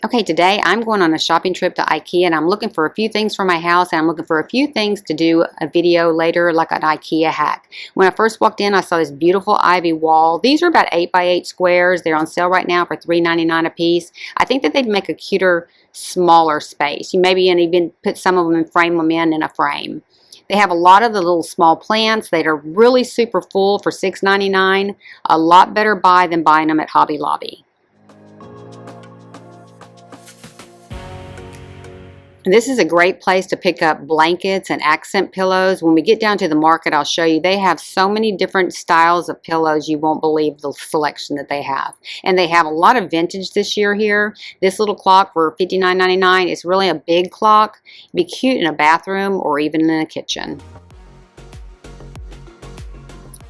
Okay, today I'm going on a shopping trip to Ikea and I'm looking for a few things for my house and I'm looking for a few things to do a video later, like an Ikea hack. When I first walked in, I saw this beautiful ivy wall. These are about 8 by 8 squares. They're on sale right now for $3.99 a piece. I think that they'd make a cuter, smaller space. You maybe even put some of them and frame them in a frame. They have a lot of the little small plants that are really super full for $6.99. A lot better buy than buying them at Hobby Lobby. This is a great place to pick up blankets and accent pillows. When we get down to the market, I'll show you. They have so many different styles of pillows, you won't believe the selection that they have. And they have a lot of vintage this year here. This little clock for $59.99 is really a big clock. It'd be cute in a bathroom or even in a kitchen.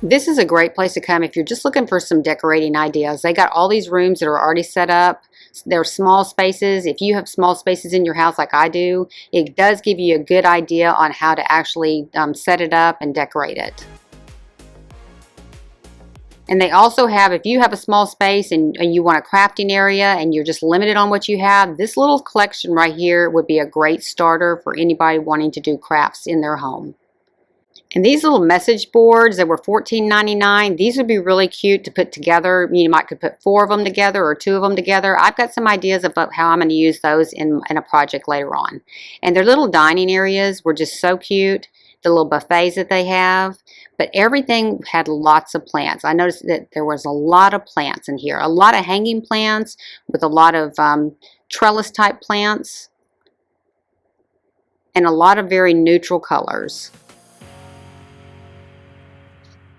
This is a great place to come if you're just looking for some decorating ideas. They got all these rooms that are already set up. They're small spaces. If you have small spaces in your house like I do, it does give you a good idea on how to actually set it up and decorate it. And they also have, if you have a small space and you want a crafting area and you're just limited on what you have, this little collection right here would be a great starter for anybody wanting to do crafts in their home. And these little message boards that were $14.99, these would be really cute to put together. You could put 4 of them together or 2 of them together. I've got some ideas about how I'm going to use those in a project later on. And their little dining areas were just so cute. The little buffets that they have. But everything had lots of plants. I noticed that there was a lot of plants in here. A lot of hanging plants with a lot of trellis type plants. And a lot of very neutral colors.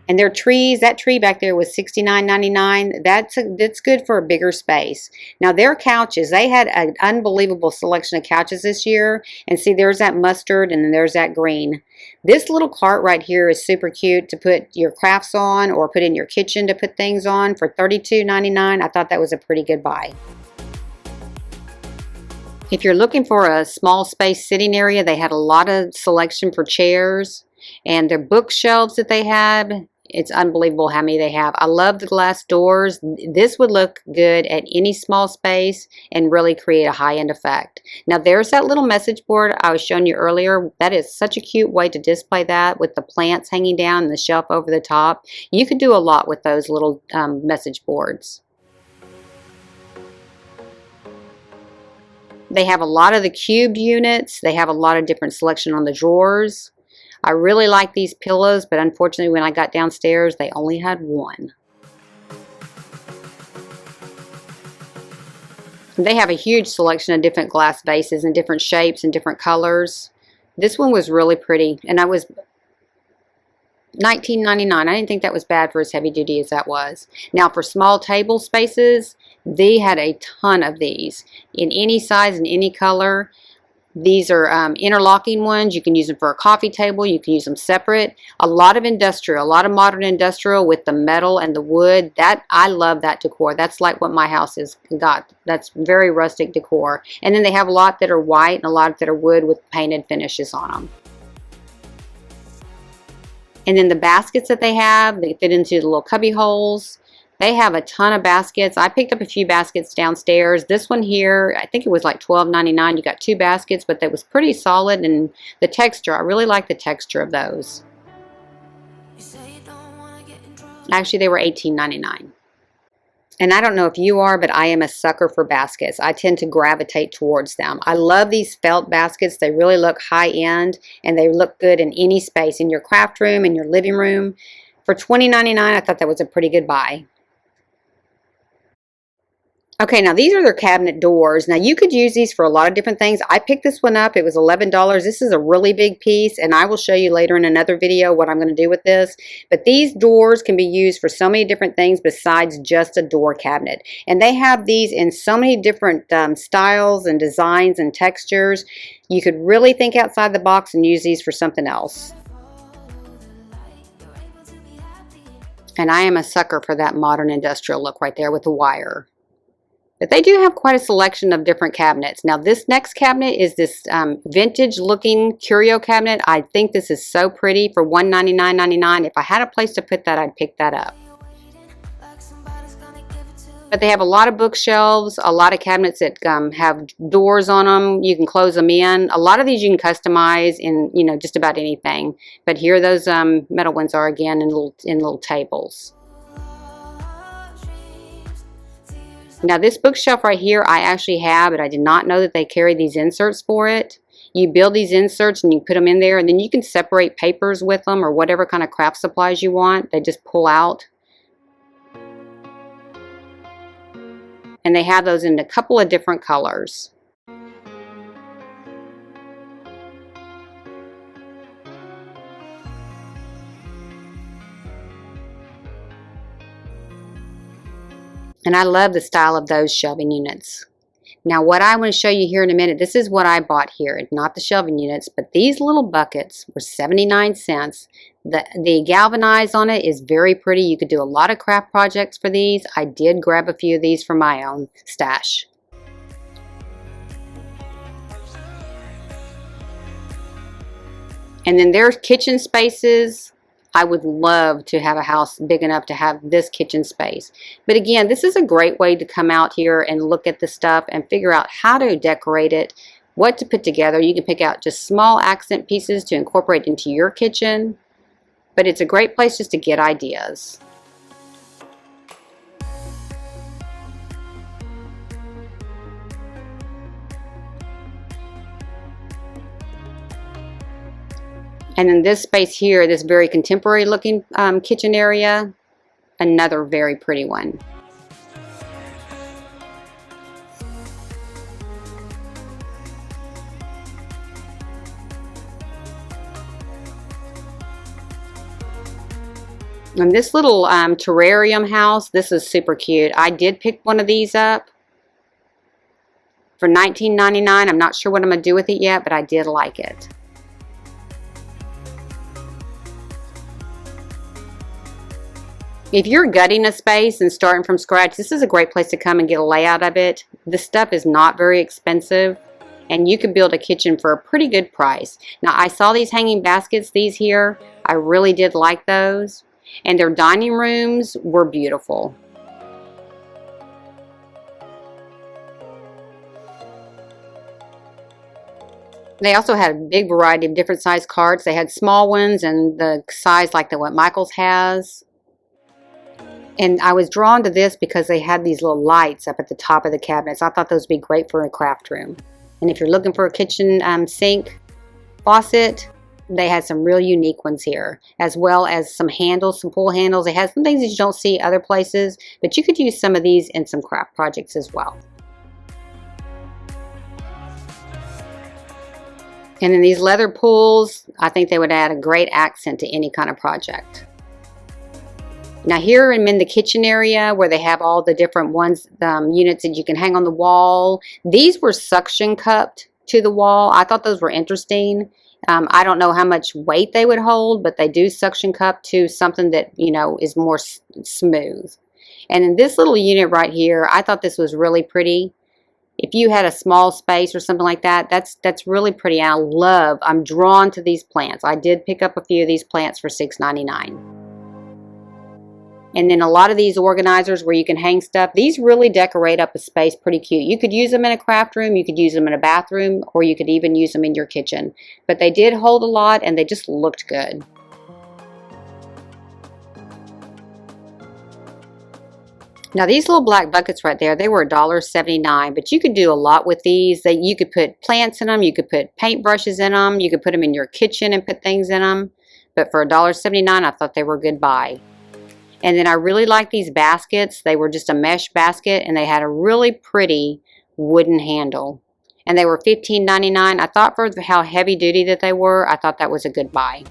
And their trees, that tree back there was $69.99. That's good for a bigger space. Now their couches, they had an unbelievable selection of couches this year. And see, there's that mustard and then there's that green. This little cart right here is super cute to put your crafts on or put in your kitchen to put things on for $32.99. I thought that was a pretty good buy. If you're looking for a small space sitting area, they had a lot of selection for chairs. And their bookshelves that they had, it's unbelievable how many they have. I love the glass doors. This would look good at any small space and really create a high-end effect. Now there's that little message board I was showing you earlier. That is such a cute way to display that with the plants hanging down and the shelf over the top. You could do a lot with those little message boards. They have a lot of the cubed units. They have a lot of different selection on the drawers. I really like these pillows, but unfortunately when I got downstairs, they only had one. They have a huge selection of different glass vases and different shapes and different colors. This one was really pretty, and I was $19.99. I didn't think that was bad for as heavy duty as that was. Now for small table spaces, they had a ton of these in any size and any color. These are interlocking ones. You can use them for a coffee table. You can use them separate. A lot of industrial, a lot of modern industrial with the metal and the wood. I love that decor. That's like what my house has got. That's very rustic decor. And then they have a lot that are white and a lot that are wood with painted finishes on them. And then the baskets that they have, they fit into the little cubby holes. They have a ton of baskets. I picked up a few baskets downstairs. This one here, I think it was like $12.99. You got 2 baskets, but they was pretty solid, and the texture, I really like the texture of those. Actually, they were $18.99. And I don't know if you are, but I am a sucker for baskets. I tend to gravitate towards them. I love these felt baskets. They really look high-end, and they look good in any space, in your craft room, in your living room. For $20.99, I thought that was a pretty good buy. Okay, now these are their cabinet doors. Now you could use these for a lot of different things. I picked this one up. It was $11. This is a really big piece, and I will show you later in another video what I'm going to do with this. But these doors can be used for so many different things besides just a door cabinet. And they have these in so many different styles and designs and textures. You could really think outside the box and use these for something else. And I am a sucker for that modern industrial look right there with the wire. But they do have quite a selection of different cabinets. Now this next cabinet is this vintage looking curio cabinet. I think this is so pretty for $199.99. If I had a place to put that, I'd pick that up. But they have a lot of bookshelves, a lot of cabinets that have doors on them. You can close them in. A lot of these you can customize in, you know, just about anything. But here those metal ones are again in little tables. Now this bookshelf right here I actually have, but I did not know that they carry these inserts for it. You build these inserts and you put them in there, and then you can separate papers with them or whatever kind of craft supplies you want. They just pull out. And they have those in a couple of different colors. And I love the style of those shelving units. Now what I want to show you here in a minute, this is what I bought here. Not the shelving units, but these little buckets were 79 cents. The galvanized on it is very pretty. You could do a lot of craft projects for these. I did grab a few of these for my own stash. And then there's kitchen spaces. I would love to have a house big enough to have this kitchen space. But again, this is a great way to come out here and look at the stuff and figure out how to decorate it, what to put together. You can pick out just small accent pieces to incorporate into your kitchen. But it's a great place just to get ideas. And then this space here, this very contemporary looking kitchen area, another very pretty one. And this little terrarium house, this is super cute. I did pick one of these up for $19.99. I'm not sure what I'm going to do with it yet, but I did like it. If you're gutting a space and starting from scratch, this is a great place to come and get a layout of it. This stuff is not very expensive, and you can build a kitchen for a pretty good price. Now, I saw these hanging baskets, these here. I really did like those, and their dining rooms were beautiful. They also had a big variety of different size carts. They had small ones and the size like what Michael's has. And I was drawn to this because they had these little lights up at the top of the cabinets. I thought those would be great for a craft room. And if you're looking for a kitchen sink faucet, they had some real unique ones here, as well as some handles, some pull handles. They had some things that you don't see other places, but you could use some of these in some craft projects as well. And then these leather pulls, I think they would add a great accent to any kind of project. Now here I'm in the kitchen area where they have all the different ones, units that you can hang on the wall. These were suction cupped to the wall. I thought those were interesting. I don't know how much weight they would hold, but they do suction cup to something that, you know, is more smooth. And in this little unit right here, I thought this was really pretty. If you had a small space or something like that, that's really pretty. I'm drawn to these plants. I did pick up a few of these plants for $6.99. And then a lot of these organizers where you can hang stuff, these really decorate up a space pretty cute. You could use them in a craft room, you could use them in a bathroom, or you could even use them in your kitchen. But they did hold a lot and they just looked good. Now these little black buckets right there, they were $1.79, but you could do a lot with these. You could put plants in them, you could put paint brushes in them, you could put them in your kitchen and put things in them. But for $1.79, I thought they were a good buy. And then I really like these baskets. They were just a mesh basket and they had a really pretty wooden handle. And they were $15.99. I thought for how heavy duty that they were, I thought that was a good buy.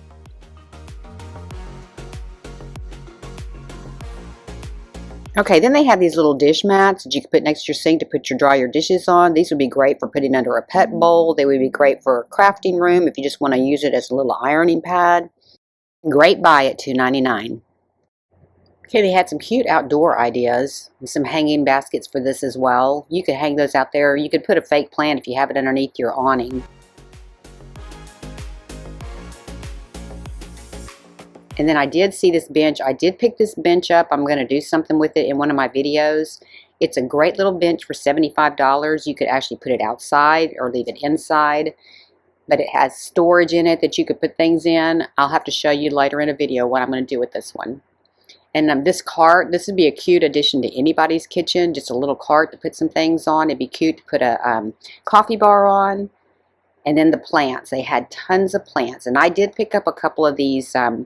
Okay, then they have these little dish mats that you can put next to your sink to dry your dishes on. These would be great for putting under a pet bowl. They would be great for a crafting room if you just want to use it as a little ironing pad. Great buy at $2.99. Okay, they had some cute outdoor ideas and some hanging baskets for this as well. You could hang those out there. You could put a fake plant if you have it underneath your awning. And then I did see this bench. I did pick this bench up. I'm going to do something with it in one of my videos. It's a great little bench for $75. You could actually put it outside or leave it inside, but it has storage in it that you could put things in. I'll have to show you later in a video what I'm going to do with this one. And this cart, this would be a cute addition to anybody's kitchen, just a little cart to put some things on. It'd be cute to put a coffee bar on. And then the plants, they had tons of plants. And I did pick up a couple of these for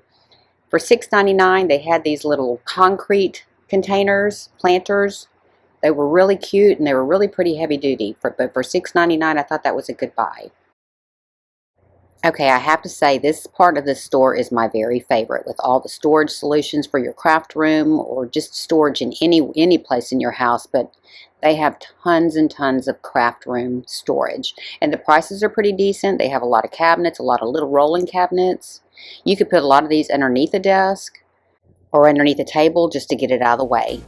$6.99. They had these little concrete containers, planters. They were really cute and they were really pretty heavy duty. But for $6.99, I thought that was a good buy. Okay, I have to say this part of the store is my very favorite, with all the storage solutions for your craft room or just storage in any place in your house. But they have tons and tons of craft room storage, and the prices are pretty decent. They have a lot of cabinets, a lot of little rolling cabinets. You could put a lot of these underneath a desk or underneath a table just to get it out of the way.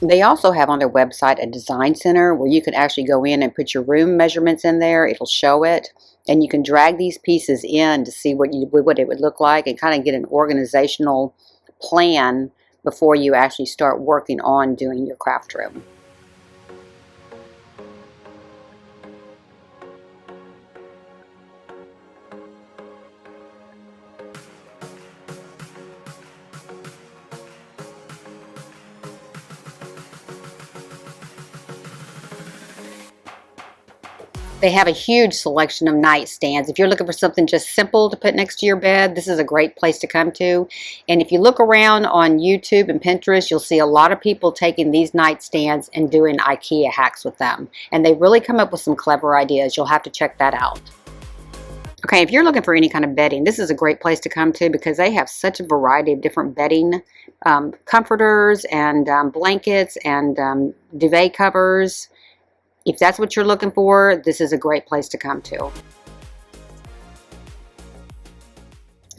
They also have on their website a design center where you can actually go in and put your room measurements in there. It'll show it, and you can drag these pieces in to see what it would look like and kind of get an organizational plan before you actually start working on doing your craft room. They have a huge selection of nightstands. If you're looking for something just simple to put next to your bed, this is a great place to come to. And if you look around on YouTube and Pinterest, you'll see a lot of people taking these nightstands and doing Ikea hacks with them. And they really come up with some clever ideas. You'll have to check that out. Okay, if you're looking for any kind of bedding, this is a great place to come to because they have such a variety of different bedding, comforters and blankets and duvet covers. If that's what you're looking for, this is a great place to come to.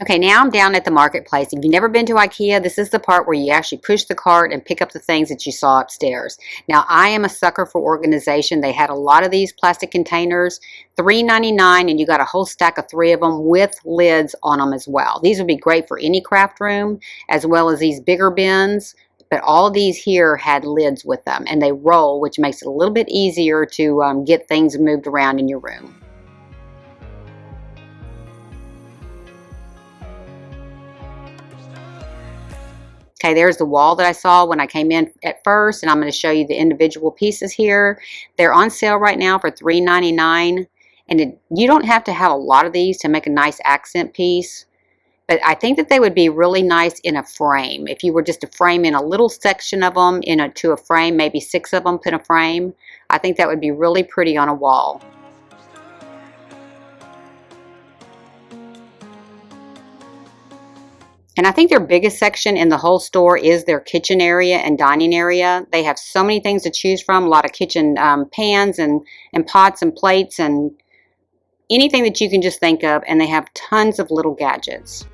Okay, now I'm down at the marketplace. If you've never been to Ikea, this is the part where you actually push the cart and pick up the things that you saw upstairs. Now, I am a sucker for organization. They had a lot of these plastic containers, $3.99, and you got a whole stack of 3 of them with lids on them as well. These would be great for any craft room, as well as these bigger bins. But all of these here had lids with them, and they roll, which makes it a little bit easier to get things moved around in your room. Okay, there's the wall that I saw when I came in at first, and I'm going to show you the individual pieces here. They're on sale right now for $3.99, and you don't have to have a lot of these to make a nice accent piece. But I think that they would be really nice in a frame. If you were just to frame in a little section of them to a frame, maybe 6 of them put a frame, I think that would be really pretty on a wall. And I think their biggest section in the whole store is their kitchen area and dining area. They have so many things to choose from, a lot of kitchen pans and pots and plates and anything that you can just think of, and they have tons of little gadgets.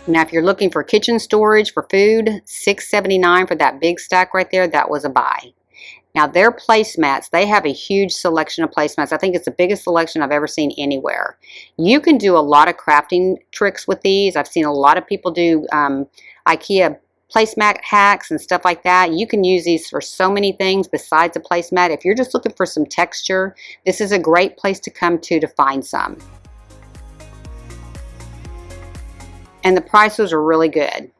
Now, if you're looking for kitchen storage for food, $6.79 for that big stack right there, that was a buy. Now, their placemats, they have a huge selection of placemats. I think it's the biggest selection I've ever seen anywhere. You can do a lot of crafting tricks with these. I've seen a lot of people do Ikea placemat hacks and stuff like that. You can use these for so many things besides a placemat. If you're just looking for some texture, this is a great place to come to find some. And the prices are really good.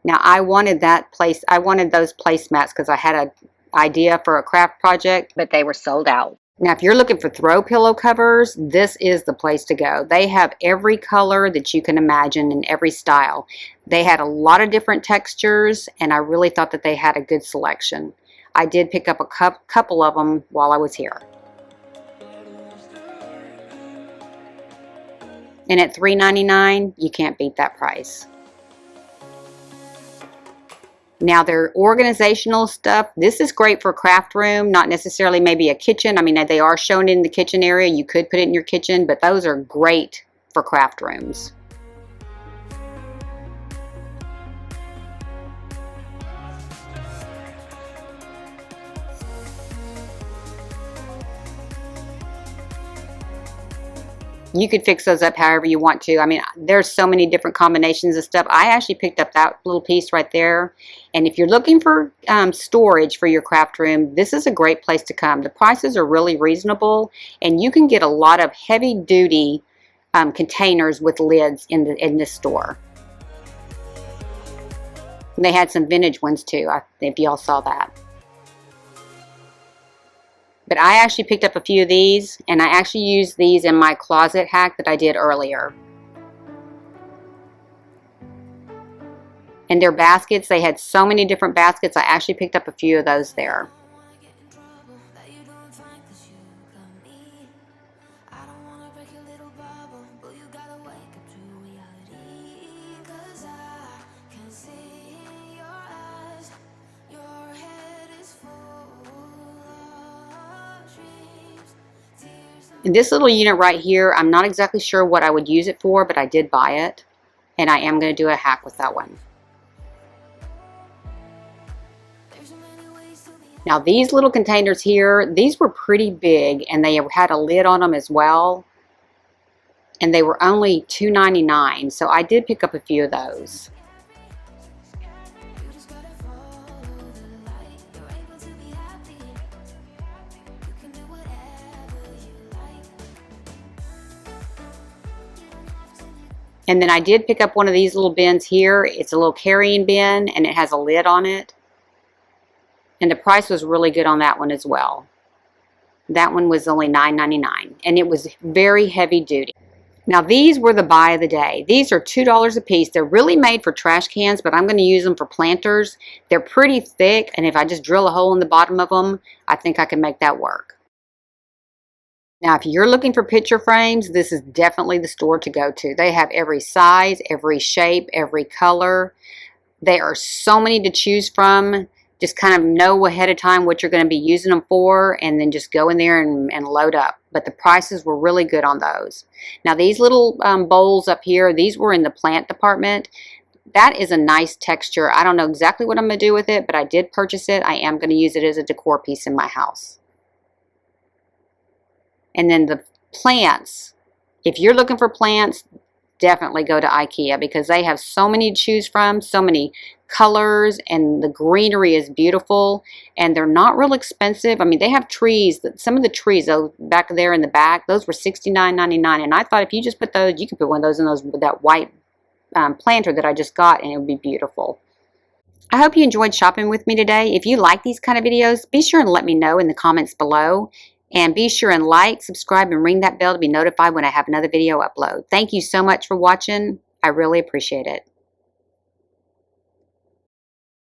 Now, I wanted those placemats because I had an idea for a craft project, but they were sold out. Now, if you're looking for throw pillow covers, this is the place to go. They have every color that you can imagine and every style. They had a lot of different textures, and I really thought that they had a good selection. I did pick up a couple of them while I was here. And at $3.99, you can't beat that price. Now, their organizational stuff, this is great for a craft room, not necessarily maybe a kitchen. I mean, they are shown in the kitchen area. You could put it in your kitchen, but those are great for craft rooms. You could fix those up however you want to. I mean, there's so many different combinations of stuff. I actually picked up that little piece right there. And if you're looking for storage for your craft room, this is a great place to come. The prices are really reasonable, and you can get a lot of heavy-duty containers with lids in this store. And they had some vintage ones too, if y'all saw that. But I actually picked up a few of these, and I actually used these in my closet hack that I did earlier. And their baskets, they had so many different baskets. I actually picked up a few of those there. And this little unit right here, I'm not exactly sure what I would use it for, but I did buy it. And I am going to do a hack with that one. Now these little containers here, these were pretty big, and they had a lid on them as well. And they were only $2.99, so I did pick up a few of those. And then I did pick up one of these little bins here. It's a little carrying bin, and it has a lid on it. And the price was really good on that one as well. That one was only $9.99, and it was very heavy duty. Now these were the buy of the day. These are $2 a piece. They're really made for trash cans, but I'm going to use them for planters. They're pretty thick, and if I just drill a hole in the bottom of them, I think I can make that work. Now, if you're looking for picture frames, this is definitely the store to go to. They have every size, every shape, every color. There are so many to choose from. Just kind of know ahead of time what you're going to be using them for, and then just go in there and load up. But the prices were really good on those. Now, these little bowls up here, these were in the plant department. That is a nice texture. I don't know exactly what I'm going to do with it, but I did purchase it. I am going to use it as a decor piece in my house. And then the plants, if you're looking for plants, definitely go to Ikea, because they have so many to choose from, so many colors, and the greenery is beautiful, and they're not real expensive. I mean, they have trees. Some of the trees back there in the back, those were $69.99, and I thought if you just put those, you could put one of those in that white planter that I just got, and it would be beautiful. I hope you enjoyed shopping with me today. If you like these kind of videos, be sure and let me know in the comments below. And be sure and like, subscribe, and ring that bell to be notified when I have another video upload. Thank you so much for watching. I really appreciate it.